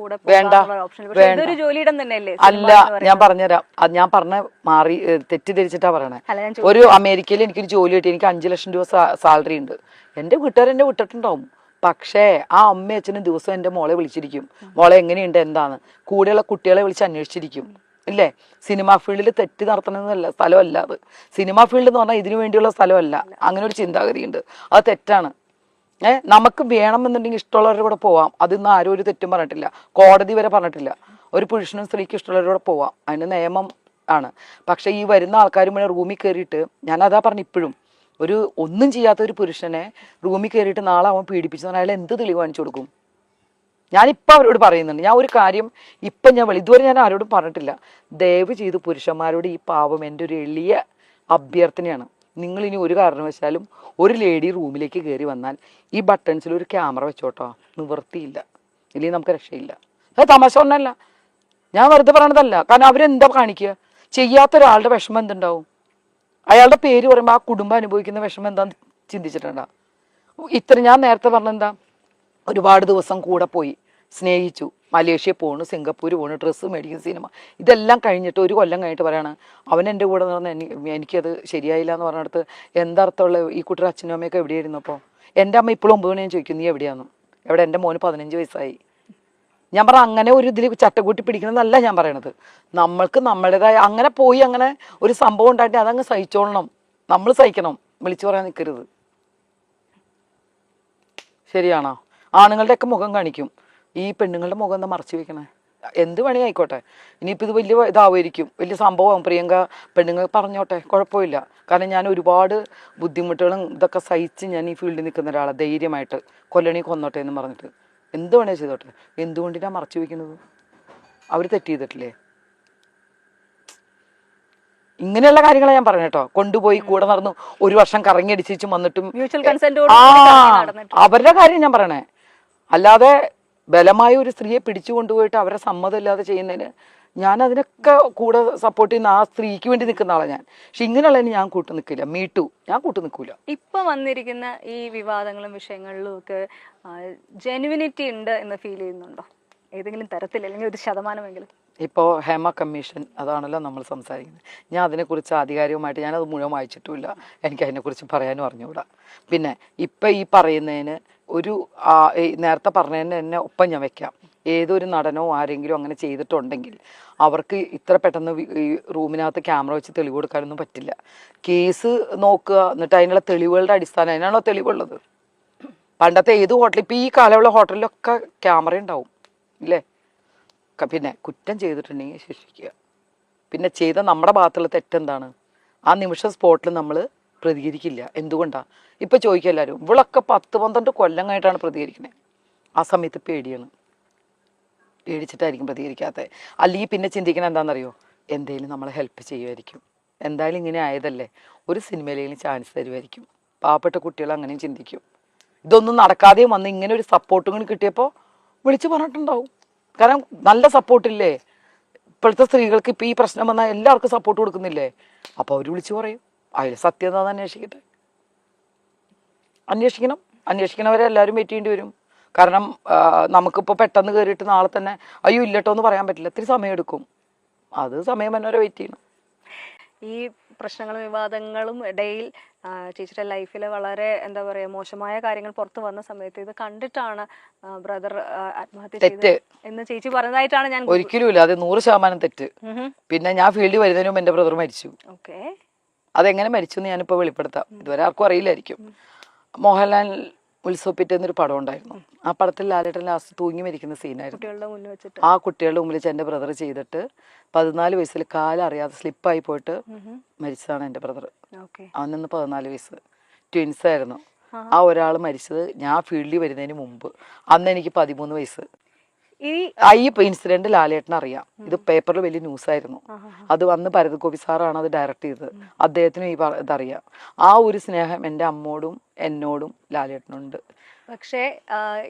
വേണ്ട അല്ല, ഞാൻ പറഞ്ഞുതരാം. അത് ഞാൻ പറഞ്ഞ മാറി തെറ്റിദ്ധരിച്ചിട്ടാ പറയണേ. ഒരു അമേരിക്കയിൽ എനിക്കൊരു ജോലി കിട്ടി, എനിക്ക് 5 ലക്ഷം രൂപ സാലറി ഉണ്ട്. എന്റെ വീട്ടുകാർ എന്നെ വിട്ടിട്ടുണ്ടാവും. പക്ഷേ ആ അമ്മയും അച്ഛനും ദിവസം എന്റെ മോളെ വിളിച്ചിരിക്കും, മോളെ എങ്ങനെയുണ്ട് എന്താന്ന്. കൂടെയുള്ള കുട്ടികളെ വിളിച്ച് അന്വേഷിച്ചിരിക്കും. ഇല്ലേ? സിനിമാ ഫീൽഡിൽ തെറ്റ് നടത്തണമെന്നല്ല സ്ഥലമല്ല അത്. സിനിമാ ഫീൽഡ് എന്ന് പറഞ്ഞാൽ ഇതിനു വേണ്ടിയുള്ള സ്ഥലമല്ല. അങ്ങനെ ഒരു ചിന്താഗതിയുണ്ട്, അത് തെറ്റാണ്. നമുക്ക് വേണമെന്നുണ്ടെങ്കിൽ ഇഷ്ടമുള്ളവരുടെ കൂടെ പോവാം. അതിന്ന് ആരും ഒരു തെറ്റും പറഞ്ഞിട്ടില്ല, കോടതി വരെ പറഞ്ഞിട്ടില്ല. ഒരു പുരുഷനും സ്ത്രീക്കും ഇഷ്ടമുള്ളവരുടെ കൂടെ പോവാം, അതിന് നിയമം ആണ്. പക്ഷെ ഈ വരുന്ന ആൾക്കാർ മുഴുവൻ റൂമിൽ കയറിയിട്ട്, ഞാൻ അതാ പറഞ്ഞു ഇപ്പോഴും, ഒരു ഒന്നും ചെയ്യാത്ത ഒരു പുരുഷനെ റൂമിൽ കയറിയിട്ട് നാളെ അവൻ പീഡിപ്പിച്ചു അയാൾ എന്ത് തെളിവ് കാണിച്ചു കൊടുക്കും? ഞാനിപ്പോൾ അവരോട് പറയുന്നുണ്ട്, ഞാൻ ഒരു കാര്യം ഇപ്പം ഇതുവരെ ഞാൻ ആരോടും പറഞ്ഞിട്ടില്ല. ദയവ് ചെയ്ത് പുരുഷന്മാരോട് ഈ പാവം എൻ്റെ ഒരു എളിയ അഭ്യർത്ഥനയാണ്. നിങ്ങൾ ഇനി ഒരു കാരണവശാലും ഒരു ലേഡി റൂമിലേക്ക് കയറി വന്നാൽ ഈ ബട്ടൺസിൽ ഒരു ക്യാമറ വെച്ചോട്ടോ, നിവൃത്തിയില്ല, ഇല്ലെങ്കിൽ നമുക്ക് രക്ഷയില്ല. അത് തമാശ ഒന്നല്ല, ഞാൻ വെറുതെ പറയണതല്ല. കാരണം അവരെന്താ കാണിക്കുക? ചെയ്യാത്ത ഒരാളുടെ വിഷമം എന്തുണ്ടാവും? അയാളുടെ പേര് പറയുമ്പോൾ ആ കുടുംബം അനുഭവിക്കുന്ന വിഷമം എന്താന്ന് ചിന്തിച്ചിട്ടുണ്ടാ? ഞാൻ നേരത്തെ പറഞ്ഞെന്താ, ഒരുപാട് ദിവസം കൂടെ പോയി സ്നേഹിച്ചു, മലേഷ്യ പോണു, സിംഗപ്പൂർ പോണു, ഡ്രസ്സ് മേടിക്കുന്ന, സിനിമ, ഇതെല്ലാം കഴിഞ്ഞിട്ട് 1 കൊല്ലം കഴിഞ്ഞിട്ട് പറയാണ് അവൻ എൻ്റെ കൂടെ നിന്ന് എനിക്കത് ശരിയായില്ല എന്ന് പറഞ്ഞിടത്ത് എന്തർത്ഥമുള്ള? ഈ കുട്ടിയുടെ അച്ഛനും അമ്മയൊക്കെ എവിടെയായിരുന്നു? അപ്പോൾ എൻ്റെ അമ്മ ഇപ്പോഴും 9 മണി ഞാൻ ചോദിക്കും, നീ എവിടെയാണെന്ന്. എവിടെ? എൻ്റെ മോന് 15 വയസ്സായി. ഞാൻ പറഞ്ഞ അങ്ങനെ ഒരു ഇതിൽ ചട്ടക്കൂട്ടി പിടിക്കണമെന്നല്ല ഞാൻ പറയണത്. നമ്മൾക്ക് നമ്മുടേതായ അങ്ങനെ പോയി അങ്ങനെ ഒരു സംഭവം ഉണ്ടായിട്ട് അതങ്ങ് സഹിച്ചോളണം, നമ്മൾ സഹിക്കണം, വിളിച്ചു പറയാൻ നിൽക്കരുത്. ശരിയാണോ? ആണുങ്ങളുടെയൊക്കെ മുഖം കാണിക്കും, ഈ പെണ്ണുങ്ങളുടെ മുഖം എന്താ മറച്ചു വെക്കണേ? എന്ത് പണി ആയിക്കോട്ടെ, ഇനിയിപ്പോൾ ഇത് വലിയ ഇതാവുമായിരിക്കും, വലിയ സംഭവം, പ്രിയങ്ക പെണ്ണുങ്ങൾ പറഞ്ഞോട്ടെ, കുഴപ്പമില്ല. കാരണം ഞാൻ ഒരുപാട് ബുദ്ധിമുട്ടുകളും ഇതൊക്കെ സഹിച്ച് ഞാൻ ഈ ഫീൽഡിൽ നിൽക്കുന്ന ഒരാളാണ്. ധൈര്യമായിട്ട് കൊല്ലണി കൊന്നോട്ടെ എന്ന് പറഞ്ഞിട്ട് എന്ത് വേണേ ചെയ്തോട്ടെ. എന്തുകൊണ്ടിനാണ് മറച്ചു വെക്കുന്നത്? അവർ തെറ്റ് ചെയ്തിട്ടില്ലേ? ഇങ്ങനെയുള്ള കാര്യങ്ങളാണ് ഞാൻ പറഞ്ഞ കേട്ടോ. കൊണ്ടുപോയി കൂടെ നടന്നു 1 വർഷം കറങ്ങി അടിച്ചു വന്നിട്ടും അവരുടെ കാര്യം ഞാൻ പറയണേ. അല്ലാതെ ബലമായ ഒരു സ്ത്രീയെ പിടിച്ചു കൊണ്ടുപോയിട്ട് അവരെ സമ്മതം ഇല്ലാതെ ചെയ്യുന്നതിന് ഞാൻ അതിനൊക്കെ കൂടെ സപ്പോർട്ട് ചെയ്യുന്ന ആ സ്ത്രീക്ക് വേണ്ടി നിൽക്കുന്ന ആളാണ് ഞാൻ. പക്ഷെ ഇങ്ങനെയുള്ളതിന് ഞാൻ കൂട്ടു നിൽക്കില്ല. മീട്ടു ഞാൻ കൂട്ടു നിൽക്കൂല. ഇപ്പൊ വന്നിരിക്കുന്ന ഈ വിവാദങ്ങളും വിഷയങ്ങളിലും ഒക്കെ ജെനുവിനിറ്റി ഉണ്ട് എന്ന് ഫീൽ ചെയ്യുന്നുണ്ടോ ഏതെങ്കിലും തരത്തിൽ, അല്ലെങ്കിൽ 1% ഇപ്പോൾ ഹേമ കമ്മീഷൻ അതാണല്ലോ നമ്മൾ സംസാരിക്കുന്നത്. ഞാൻ അതിനെക്കുറിച്ച് ആധികാരികമായിട്ട് ഞാനത് മുഴുവൻ വായിച്ചിട്ടുമില്ല, എനിക്ക് അതിനെക്കുറിച്ച് പറയാനും അറിഞ്ഞുകൂടാ. പിന്നെ ഇപ്പം ഈ പറയുന്നതിന് ഒരു നേരത്തെ പറഞ്ഞതിന് എന്നെ ഒപ്പം ഞാൻ വെക്കാം. ഏതൊരു നടനോ ആരെങ്കിലും അങ്ങനെ ചെയ്തിട്ടുണ്ടെങ്കിൽ അവർക്ക് ഇത്ര പെട്ടെന്ന് ഈ റൂമിനകത്ത് ക്യാമറ വെച്ച് തെളിവ് കൊടുക്കാനൊന്നും പറ്റില്ല. കേസ് നോക്കുക, എന്നിട്ട് അതിനുള്ള തെളിവുകളുടെ അടിസ്ഥാനം, അതിനാണോ തെളിവുള്ളത്? പണ്ടത്തെ ഏത് ഹോട്ടലിൽ, ഇപ്പം ഈ കാലമുള്ള ഹോട്ടലിലൊക്കെ ക്യാമറ ഉണ്ടാവും ഇല്ലേ? പിന്നെ കുറ്റം ചെയ്തിട്ടുണ്ടെങ്കിൽ ശിക്ഷിക്കുക. പിന്നെ ചെയ്ത നമ്മുടെ ഭാഗത്തുള്ള തെറ്റെന്താണ്? ആ നിമിഷ സ്പോട്ടിൽ നമ്മൾ പ്രതികരിക്കില്ല. എന്തുകൊണ്ടാണ്? ഇപ്പം ചോദിക്കുക എല്ലാവരും, ഇവളൊക്കെ 10-12 കൊല്ലം കഴിഞ്ഞിട്ടാണ് പ്രതികരിക്കുന്നത്. ആ സമയത്ത് പേടിയാണ്, പേടിച്ചിട്ടായിരിക്കും പ്രതികരിക്കാത്തത്. അല്ലെങ്കിൽ പിന്നെ ചിന്തിക്കണം എന്താണെന്നറിയോ, എന്തെങ്കിലും നമ്മളെ ഹെൽപ്പ് ചെയ്യുമായിരിക്കും, എന്തായാലും ഇങ്ങനെ ആയതല്ലേ, ഒരു സിനിമയിലെങ്കിലും ചാൻസ് തരുമായിരിക്കും. പാവപ്പെട്ട കുട്ടികൾ അങ്ങനെയും ചിന്തിക്കും. ഇതൊന്നും നടക്കാതെയും വന്ന് ഇങ്ങനെ ഒരു സപ്പോർട്ടും കൂടി കിട്ടിയപ്പോൾ വിളിച്ച് പറഞ്ഞിട്ടുണ്ടാവും. കാരണം നല്ല സപ്പോർട്ടില്ലേ ഇപ്പോഴത്തെ സ്ത്രീകൾക്ക്? ഇപ്പം ഈ പ്രശ്നം വന്നാൽ എല്ലാവർക്കും സപ്പോർട്ട് കൊടുക്കുന്നില്ലേ? അപ്പോൾ അവർ വിളിച്ചു പറയും. അതിൽ സത്യം എന്താണെന്ന് അന്വേഷിക്കട്ടെ, അന്വേഷിക്കണവരെ എല്ലാവരും വെയിറ്റ് ചെയ്യേണ്ടി വരും. കാരണം നമുക്കിപ്പോൾ പെട്ടെന്ന് കയറിയിട്ട് നാളെ തന്നെ അയ്യോ ഇല്ലട്ടോ എന്ന് പറയാൻ പറ്റില്ല, ഇത്തിരി സമയം എടുക്കും. അത് സമയം വരെ വെയിറ്റ് ചെയ്യണം. ഈ പ്രശ്നങ്ങളും വിവാദങ്ങളും ഇടയിൽ ചേച്ചിയുടെ ലൈഫിൽ വളരെ എന്താ പറയുക മോശമായ കാര്യങ്ങൾ പുറത്തു വന്ന സമയത്ത് ഇത് കണ്ടിട്ടാണ് ബ്രദർ ആത്മഹത്യ ചെയ്തത് എന്ന് ചേച്ചി പറഞ്ഞതായിട്ടാണ് ഞാൻ. ഒരിക്കലും ഇല്ല, അത് 100% തെറ്റ്. പിന്നെ ഞാൻ ഫീൽഡിൽ വരുന്നതിന് മുമ്പ് എന്റെ ബ്രദർ മരിച്ചു. അതെങ്ങനെ മരിച്ചു എന്ന് ഞാനിപ്പോൾ വെളിപ്പെടുത്താം, ഇതുവരെ ആർക്കും അറിയില്ലായിരിക്കും. മോഹൻലാൽ ഉത്സവപ്പിറ്റ് എന്നൊരു പടം ഉണ്ടായിരുന്നു. ആ പടത്തിൽ ലാലേട്ടൻ ലാസ്റ്റ് തൂങ്ങി മരിക്കുന്ന സീനായിരുന്നു. ആ കുട്ടികളുടെ മുമ്പിൽ വെച്ച് എൻ്റെ ബ്രദർ ചെയ്തിട്ട് 14 വയസ്സിൽ കാലറിയാതെ സ്ലിപ്പായി പോയിട്ട് മരിച്ചതാണ് എൻ്റെ ബ്രദർ. അവനന്ന് 14 വയസ്സ്, ട്വിൻസ് ആയിരുന്നു. ആ ഒരാൾ മരിച്ചത് ഞാൻ ഫീൽഡിൽ വരുന്നതിന് മുമ്പ്. അന്ന് എനിക്ക് 13 വയസ്സ്. ഈ ഇൻസിഡന്റ് ലാലേട്ടന് അറിയാം. ഇത് പേപ്പറിൽ വലിയ ന്യൂസായിരുന്നു. അത് വന്ന് ഭരത് ഗോപി സാറാണ് അത് ഡയറക്റ്റ് ചെയ്തത്. അദ്ദേഹത്തിനും ഈ ഇതറിയാം. ആ ഒരു സ്നേഹം എൻ്റെ അമ്മോടും എന്നോടും ലാലേട്ടനുണ്ട്. പക്ഷേ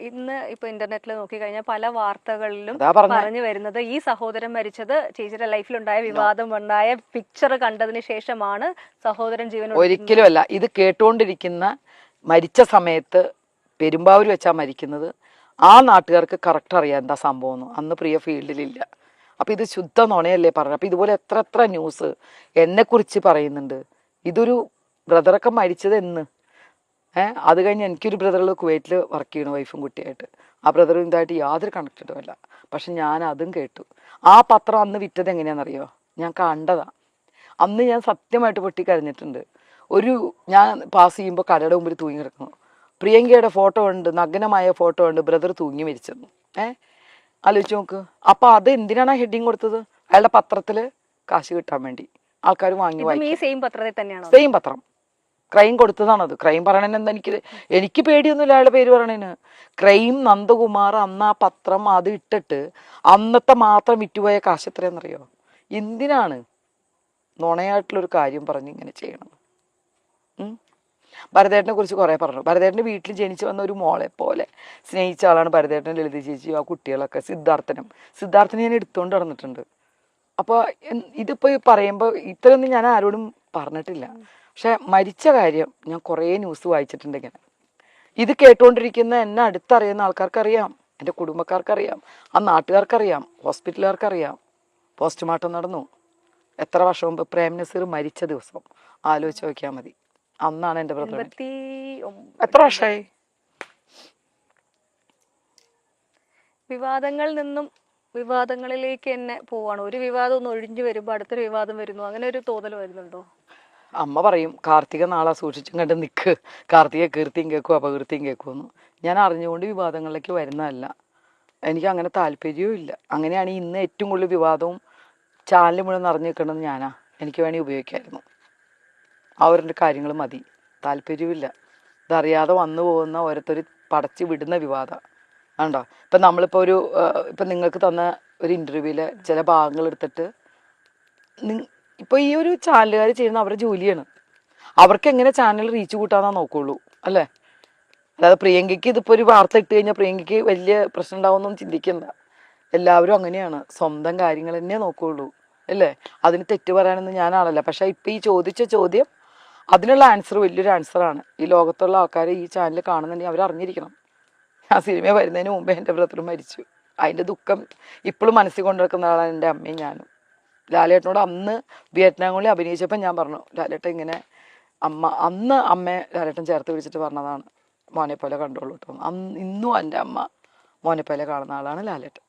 ഇന്ന് ഇപ്പൊ ഇന്റർനെറ്റിൽ നോക്കിക്കഴിഞ്ഞാൽ പല വാർത്തകളിലും പറഞ്ഞു വരുന്നത് ഈ സഹോദരൻ മരിച്ചത് ചേച്ചിയുടെ ലൈഫിലുണ്ടായ വിവാദം ഉണ്ടായ പിക്ചർ കണ്ടതിന് ശേഷമാണ് സഹോദരൻ ജീവൻ. ഒരിക്കലും അല്ല. ഇത് കേട്ടുകൊണ്ടിരിക്കുന്ന മരിച്ച സമയത്ത് പെരുമ്പാവൂർ വെച്ചാ മരിക്കുന്നത്. ആ നാട്ടുകാർക്ക് കറക്റ്റ് അറിയാം എന്താ സംഭവം എന്ന്. അന്ന് പ്രിയ ഫീൽഡിലില്ല. അപ്പം ഇത് ശുദ്ധ നുണയല്ലേ പറഞ്ഞു. അപ്പം ഇതുപോലെ എത്ര എത്ര ന്യൂസ് എന്നെക്കുറിച്ച് പറയുന്നുണ്ട്. ഇതൊരു ബ്രദറൊക്കെ മരിച്ചത് എന്ന് അത് കഴിഞ്ഞ് എനിക്കൊരു ബ്രദറുകൾ കുവൈറ്റിൽ വർക്ക് ചെയ്യണു വൈഫും കുട്ടിയായിട്ട്. ആ ബ്രദറും ഇതായിട്ട് യാതൊരു കണക്റ്റഡും അല്ല. പക്ഷെ ഞാൻ അതും കേട്ടു. ആ പത്രം അന്ന് വിറ്റത് എങ്ങനെയാണെന്നറിയോ? ഞാൻ കണ്ടതാ. അന്ന് ഞാൻ സത്യമായിട്ട് പൊട്ടിക്കരഞ്ഞിട്ടുണ്ട്. ഞാൻ പാസ് ചെയ്യുമ്പോൾ കടയുടെ മുമ്പിൽ തൂങ്ങി കിടക്കുന്നു. പ്രിയങ്കയുടെ ഫോട്ടോ ഉണ്ട്, നഗ്നമായ ഫോട്ടോ ഉണ്ട്, ബ്രദർ തൂങ്ങി മരിച്ചെന്നു. ആലോചിച്ച് നോക്ക്. അപ്പം അത് എന്തിനാണ് ആ ഹെഡിങ് കൊടുത്തത്? അയാളുടെ പത്രത്തിൽ കാശ് കിട്ടാൻ വേണ്ടി ആൾക്കാർ വാങ്ങി വായിക്കും. സെയിം പത്രം ക്രൈം കൊടുത്തതാണത്. ക്രൈം പറയണെന്ന് എനിക്ക് പേടിയൊന്നുമില്ല അയാളുടെ പേര് പറയണേന്. ക്രൈം നന്ദകുമാർ അന്ന് ആ പത്രം അത് ഇട്ടിട്ട് അന്നത്തെ മാത്രം വിറ്റുപോയ കാശ് എത്രയാണെന്നറിയോ? എന്തിനാണ് നുണയായിട്ടുള്ളൊരു കാര്യം പറഞ്ഞ് ഇങ്ങനെ ചെയ്യണം? ഭരതേട്ടനെ കുറിച്ച് കുറേ പറഞ്ഞു. ഭരതേട്ടൻ്റെ വീട്ടിൽ ജനിച്ചു വന്ന ഒരു മോളെ പോലെ സ്നേഹിച്ച ആളാണ് ഭരതേട്ടൻ, ലളിത ചേച്ചി, ആ കുട്ടികളൊക്കെ. സിദ്ധാർത്ഥനെ ഞാൻ എടുത്തുകൊണ്ട് നടന്നിട്ടുണ്ട്. അപ്പോൾ ഇതിപ്പോൾ പറയുമ്പോൾ ഇത്രയൊന്നും ഞാൻ ആരോടും പറഞ്ഞിട്ടില്ല. പക്ഷെ മരിച്ച കാര്യം ഞാൻ കുറേ ന്യൂസ് വായിച്ചിട്ടുണ്ട് ഇങ്ങനെ. ഇത് കേട്ടുകൊണ്ടിരിക്കുന്ന എന്നെ അടുത്തറിയുന്ന ആൾക്കാർക്കറിയാം, എൻ്റെ കുടുംബക്കാർക്കറിയാം, ആ നാട്ടുകാർക്കറിയാം, ഹോസ്പിറ്റലുകാർക്കറിയാം. പോസ്റ്റ്മോർട്ടം നടന്നു എത്ര വർഷം മുമ്പ്? പ്രേം നസീർ മരിച്ച ദിവസം ആലോചിച്ച് നോക്കിയാൽ മതി. അന്നാണ് എൻ്റെ ബ്രദർ. എത്ര വർഷമായി? വിവാദങ്ങളിൽ നിന്നും വിവാദങ്ങളിലേക്ക് തന്നെ പോവാണ്. ഒരു വിവാദം ഒന്ന് ഒഴിഞ്ഞു വരുമ്പോൾ അടുത്തൊരു വിവാദം വരുന്നു. അങ്ങനെ ഒരു തോന്നൽ വരുന്നുണ്ടോ? അമ്മ പറയും കാർത്തിക നാളെ സൂക്ഷിച്ചും കണ്ട് നിൽക്ക്, കാർത്തിക കീർത്തിയും കേൾക്കും അപകീർത്തിയും കേൾക്കുമെന്ന്. ഞാൻ അറിഞ്ഞുകൊണ്ട് വിവാദങ്ങളിലേക്ക് വരുന്നതല്ല. എനിക്ക് അങ്ങനെ താല്പര്യവും ഇല്ല. അങ്ങനെയാണെങ്കിൽ ഇന്ന് ഏറ്റവും കൂടുതൽ വിവാദവും ചാനൽ മുഴുവൻ നിറഞ്ഞു നിൽക്കേണ്ടത് ഞാനാ. എനിക്ക് വേണമെങ്കിൽ ഉപയോഗിക്കായിരുന്നു. അവരുടെ കാര്യങ്ങൾ മതി, താല്പര്യമില്ല. ഇതറിയാതെ വന്നു പോകുന്ന ഓരോരുത്തർ പടച്ച് വിടുന്ന വിവാദം ആണ്ടോ. ഇപ്പം നമ്മളിപ്പോൾ ഇപ്പം നിങ്ങൾക്ക് തന്ന ഒരു ഇൻ്റർവ്യൂവിലെ ചില ഭാഗങ്ങൾ എടുത്തിട്ട് ഇപ്പോൾ ഈ ഒരു ചാനലുകാർ ചെയ്യുന്ന അവരുടെ ജോലിയാണ്. അവർക്ക് എങ്ങനെ ചാനൽ റീച്ച് കൂട്ടാന്നാ നോക്കുള്ളൂ അല്ലേ? അല്ലാതെ പ്രിയങ്കയ്ക്ക് ഇതിപ്പോൾ ഒരു വാർത്ത ഇട്ട് കഴിഞ്ഞാൽ പ്രിയങ്കയ്ക്ക് വലിയ പ്രശ്നം ഉണ്ടാവുമെന്നൊന്നും ചിന്തിക്കണ്ട. എല്ലാവരും അങ്ങനെയാണ്, സ്വന്തം കാര്യങ്ങൾ തന്നെ നോക്കുകയുള്ളൂ അല്ലേ? അതിന് തെറ്റ് പറയാനൊന്നും ഞാനാണല്ല. പക്ഷേ ഇപ്പം ഈ ചോദിച്ച ചോദ്യം അതിനുള്ള ആൻസർ വലിയൊരു ആൻസറാണ്. ഈ ലോകത്തുള്ള ആൾക്കാർ ഈ ചാനൽ കാണുന്നുണ്ടെങ്കിൽ അവർ അറിഞ്ഞിരിക്കണം. ആ സിനിമ വരുന്നതിന് മുമ്പേ എൻ്റെ ബ്രദർ മരിച്ചു. അതിൻ്റെ ദുഃഖം ഇപ്പോഴും മനസ്സിൽ കൊണ്ടുനടക്കുന്ന ആളാണ് എൻ്റെ അമ്മയും ഞാനും. ലാലേട്ടനോട് അന്ന് വിയറ്റ്നാമിൽ അഭിനയിച്ചപ്പോൾ ഞാൻ പറഞ്ഞു, ലാലേട്ടൻ ഇങ്ങനെ അന്ന് അമ്മയെ ലാലേട്ടൻ ചേർത്ത് പിടിച്ചിട്ട് പറഞ്ഞതാണ്, മോനെ പോലെ കണ്ടോളൂ കേട്ടോ. ഇന്നും എൻ്റെ അമ്മ മോനെ പോലെ കാണുന്ന ആളാണ് ലാലേട്ടൻ.